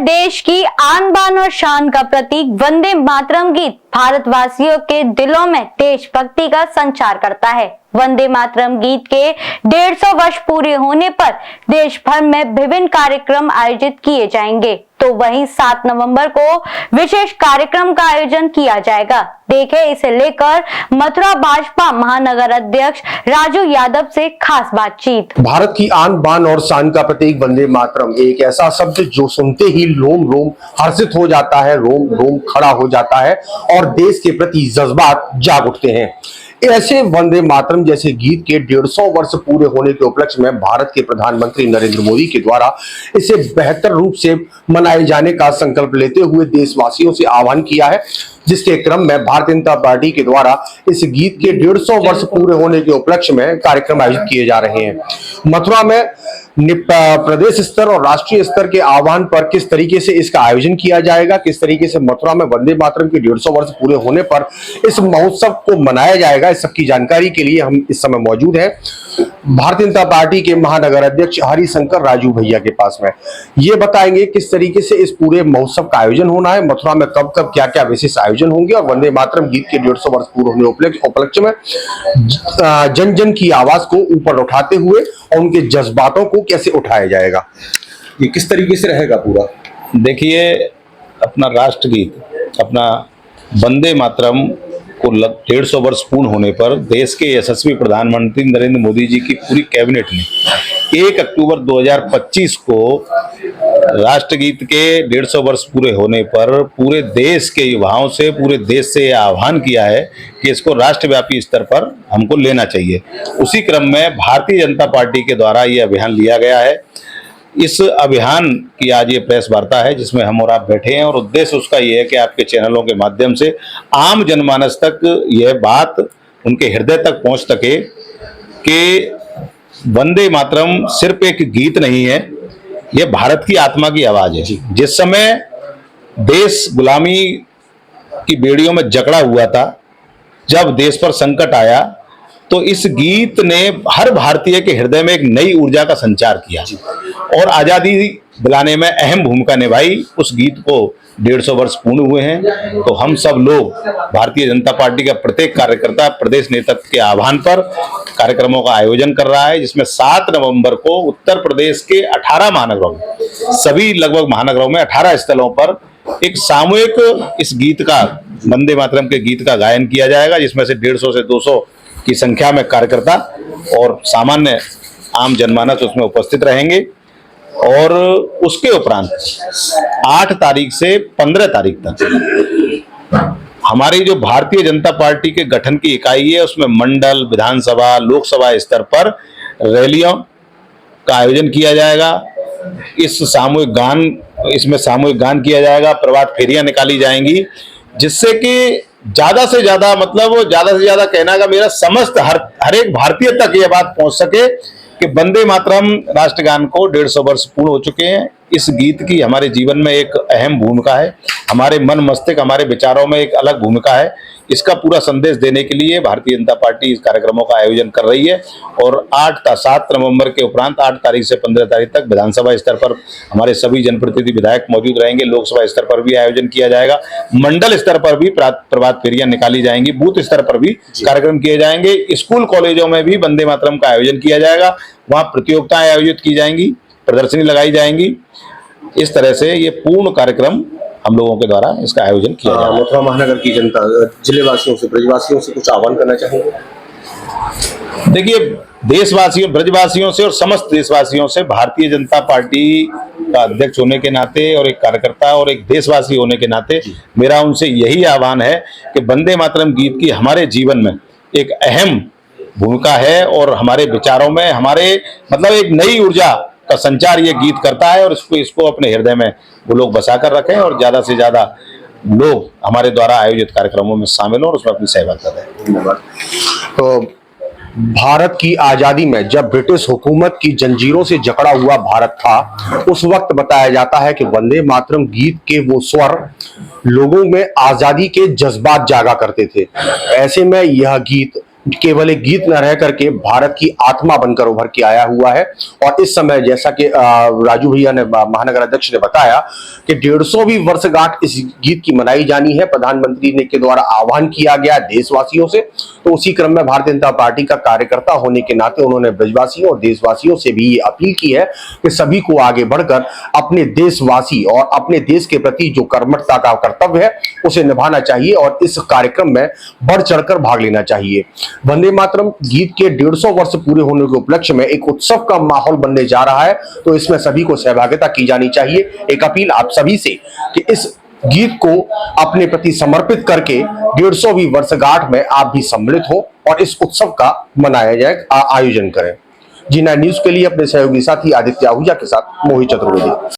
देश की आन बान और शान का प्रतीक वंदे मातरम गीत भारतवासियों के दिलों में देशभक्ति का संचार करता है। वंदे मातरम गीत के 150 वर्ष पूरे होने पर देश भर में विभिन्न कार्यक्रम आयोजित किए जाएंगे, तो वहीं 7 नवंबर को विशेष कार्यक्रम का आयोजन किया जाएगा। देखें इसे लेकर मथुरा भाजपा महानगर अध्यक्ष राजू यादव से खास बातचीत। भारत की आन बान और शान का प्रतीक वंदे मातरम एक ऐसा शब्द जो सुनते ही रोम रोम हर्षित हो जाता है, रोम रोम खड़ा हो जाता है और देश के प्रति जज्बात जाग उठते हैं। ऐसे वंदे मातरम जैसे गीत के 150 वर्ष पूरे होने के उपलक्ष्य में भारत के प्रधानमंत्री नरेंद्र मोदी के द्वारा इसे बेहतर रूप से मनाए जाने का संकल्प लेते हुए देशवासियों से आह्वान किया है, जिसके क्रम में भारतीय जनता पार्टी के द्वारा इस गीत के 150 वर्ष पूरे होने के उपलक्ष्य में कार्यक्रम आयोजित किए जा रहे हैं। मथुरा में प्रदेश स्तर और राष्ट्रीय स्तर के आह्वान पर किस तरीके से इसका आयोजन किया जाएगा, किस तरीके से मथुरा में वंदे मातरम के 150 वर्ष पूरे होने पर इस महोत्सव को मनाया जाएगा, इस सबकी जानकारी के लिए हम इस समय मौजूद हैं भारतीय जनता पार्टी के महानगर अध्यक्ष हरिशंकर राजू भैया के पास में। ये बताएंगे किस तरीके से इस पूरे महोत्सव का आयोजन होना है, मथुरा में कब कब क्या क्या विशेष आयोजन होंगे और वंदे मातरम गीत के 150 वर्ष पूरे होने उपलक्ष्य में जन जन की आवाज को ऊपर उठाते हुए और उनके जज्बातों को कैसे उठाया जाएगा, ये किस तरीके से रहेगा पूरा। देखिए, अपना राष्ट्रगीत अपना वंदे मातरम को 150 वर्ष पूर्ण होने पर देश के यशस्वी प्रधानमंत्री नरेंद्र मोदी जी की पूरी कैबिनेट ने 1 अक्टूबर 2025 को राष्ट्रगीत के 150 वर्ष पूरे होने पर पूरे देश के युवाओं से, पूरे देश से आह्वान किया है कि इसको राष्ट्रव्यापी स्तर पर हमको लेना चाहिए। उसी क्रम में भारतीय जनता पार्टी के द्वारा ये अभियान लिया गया है। इस अभियान की आज ये प्रेस वार्ता है जिसमें हम और आप बैठे हैं और उद्देश्य उसका ये है कि आपके चैनलों के माध्यम से आम जनमानस तक यह बात उनके हृदय तक पहुंच सके कि वंदे मातरम सिर्फ एक गीत नहीं है, यह भारत की आत्मा की आवाज है। जिस समय देश गुलामी की बेड़ियों में जकड़ा हुआ था, जब देश पर संकट आया, तो इस गीत ने हर भारतीय के हृदय में एक नई ऊर्जा का संचार किया और आजादी दिलाने में अहम भूमिका निभाई। उस गीत को 150 वर्ष पूर्ण हुए हैं, तो हम सब लोग भारतीय जनता पार्टी का प्रत्येक कार्यकर्ता प्रदेश नेतृत्व के आह्वान पर कार्यक्रमों का आयोजन कर रहा है, जिसमें 7 नवंबर को उत्तर प्रदेश के 18 महानगरों में, सभी लगभग महानगरों में 18 स्थलों पर एक सामूहिक इस गीत का, वंदे मातरम के गीत का गायन किया जाएगा, जिसमें से 150 से 200 की संख्या में कार्यकर्ता और सामान्य आम जनमानस उसमें उपस्थित रहेंगे। और उसके उपरांत 8 तारीख से 15 तारीख तक हमारी जो भारतीय जनता पार्टी के गठन की इकाई है, उसमें मंडल, विधानसभा, लोकसभा स्तर पर रैलियों का आयोजन किया जाएगा। इसमें सामूहिक गान किया जाएगा, प्रभात फेरियां निकाली जाएंगी, जिससे कि ज्यादा से ज्यादा, मतलब ज्यादा से ज्यादा कहना का मेरा समस्त हर एक भारतीय तक यह बात पहुंच सके कि वंदे मातरम राष्ट्रगान को 150 वर्ष पूर्ण हो चुके हैं। इस गीत की हमारे जीवन में एक अहम भूमिका है, हमारे मन मस्तिष्क, हमारे विचारों में एक अलग भूमिका है। इसका पूरा संदेश देने के लिए भारतीय जनता पार्टी इस कार्यक्रमों का आयोजन कर रही है और 7 नवंबर के उपरांत 8 तारीख से 15 तारीख तक विधानसभा स्तर पर हमारे सभी जनप्रतिनिधि विधायक मौजूद रहेंगे। लोकसभा स्तर पर भी आयोजन किया जाएगा, मंडल स्तर पर भी प्रभात फेरियां निकाली जाएंगी, बूथ स्तर पर भी कार्यक्रम किए जाएंगे, स्कूल कॉलेजों में भी वंदे मातरम का आयोजन किया जाएगा, वहां प्रतियोगिताएं आयोजित की जाएंगी, प्रदर्शनी लगाई जाएंगी। इस तरह से ये पूर्ण कार्यक्रम हम लोगों के द्वारा इसका आयोजन किया जाएगा। मथुरा महानगर की जनता, जिलेवासियों से, ब्रजवासियों से कुछ आह्वान करना चाहेंगे? देखिए, देशवासियों, ब्रजवासियों से और समस्त देशवासियों से भारतीय जनता पार्टी का अध्यक्ष होने के नाते और एक कार्यकर्ता और एक देशवासी होने के नाते मेरा उनसे यही आह्वान है कि वंदे मातरम गीत की हमारे जीवन में एक अहम भूमिका है और हमारे विचारों में, हमारे मतलब एक नई ऊर्जा का संचार ये गीत करता है और इसको अपने हृदय में वो लोग बसा कर रखें और ज्यादा से ज्यादा लोग हमारे द्वारा आयोजित कार्यक्रमों में शामिल हो और उसमें अपनी सहभागिता दें। धन्यवाद। तो भारत की आजादी में जब ब्रिटिश हुकूमत की जंजीरों से जकड़ा हुआ भारत था, उस वक्त बताया जाता है कि वंदे मातरम गीत के वो स्वर लोगों में आजादी के जज्बात जागा करते थे। ऐसे में यह गीत केवल एक गीत न रह करके भारत की आत्मा बनकर उभर के आया हुआ है। और इस समय जैसा कि राजू भैया ने, महानगर अध्यक्ष ने बताया कि 150वीं वर्षगांठ इस गीत की मनाई जानी है। प्रधानमंत्री ने के द्वारा आह्वान किया गया देशवासियों से, तो उसी क्रम में भारतीय जनता पार्टी का कार्यकर्ता होने के नाते उन्होंने ब्रजवासियों और देशवासियों से भी ये अपील की है कि सभी को आगे बढ़कर अपने देशवासी और अपने देश के प्रति जो कर्मठता का कर्तव्य है उसे निभाना चाहिए और इस कार्यक्रम में बढ़ चढ़कर भाग लेना चाहिए। वंदे मातरम गीत के 150 वर्ष पूरे होने के उपलक्ष्य में एक उत्सव का माहौल बनने जा रहा है, तो इसमें सभी को सहभागिता की जानी चाहिए। एक अपील आप सभी से कि इस गीत को अपने प्रति समर्पित करके 150वीं वर्षगांठ में आप भी सम्मिलित हो और इस उत्सव का मनाया जाए, आयोजन करें। जी9 न्यूज के लिए अपने सहयोगी साथी आदित्य आहूजा के साथ मोहित चतुर्वेदी।